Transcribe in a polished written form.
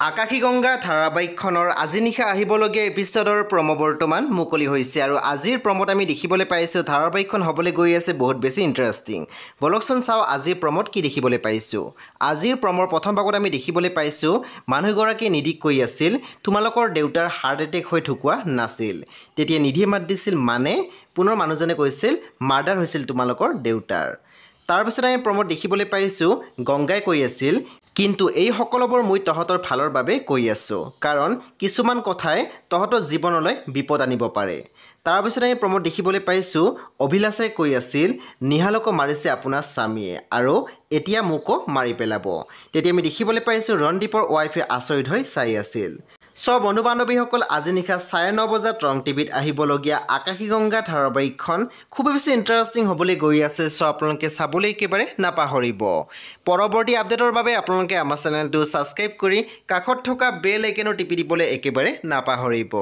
আকাশী গংগা ধাৰাবাহিকখনৰ আজি নিশা আহিবলগীয়া এপিছডৰ প্ৰমো বৰ্তমান মুকলি হৈছে আৰু আজিৰ প্ৰমোত আমি দেখিবলৈ পাইছোঁ ধাৰাবাহিকখন হ'বলৈ গৈ আছে বহুত বেছি ইণ্টাৰেষ্টিং। বলকচোন চাওঁ আজিৰ প্ৰমোত কি দেখিবলৈ পাইছোঁ। আজিৰ প্ৰমোৰ প্ৰথম ভাগত আমি দেখিবলৈ পাইছোঁ মানুহগৰাকীয়ে নিধিক কৈ আছিল তোমালোকৰ দেউতাৰ হাৰ্ট এটেক হৈ ঢুকুৱা নাছিল। তেতিয়া নিধিয়ে মাত দিছিল মানে পুনৰ মানুহজনে কৈছিল মাৰ্ডাৰ হৈছিল তোমালোকৰ দেউতাৰ। তাৰপিছত আমি প্ৰমোত দেখিবলৈ পাইছোঁ গংগাই কৈ আছিল কিন্তু এই সকলোবোৰ মই তহঁতৰ ভালৰ বাবে কৈ আছোঁ কাৰণ কিছুমান কথাই তহঁতৰ জীৱনলৈ বিপদ আনিব পাৰে। তাৰপিছত আমি প্ৰমোত দেখিবলৈ পাইছোঁ অভিলাষে কৈ আছিল নিহালকো মাৰিছে আপোনাৰ স্বামীয়ে আৰু এতিয়া মোকো মাৰি পেলাব। তেতিয়া আমি দেখিবলৈ পাইছোঁ ৰণদীপৰ ৱাইফে আচৰিত হৈ চাই আছিল। সব বন্ধু বান্ধৱীসকল আজি নিশা 9:30 বজাত ৰং টিভিত আহিবলগীয়া আকাশী গংগা ধাৰাবাহিকখন খুব বেছি ইণ্টাৰেষ্টিং হ'বলৈ গৈ আছে। সো আপোনালোকে চাবলৈ একেবাৰে নাপাহৰিব। পৰৱৰ্তী আপডেটৰ বাবে আপোনালোকে আমাৰ চেনেলটো ছাবস্ক্ৰাইব কৰি কাষত থকা বেল আইকনো টিপি দিবলৈ একেবাৰে নাপাহৰিব।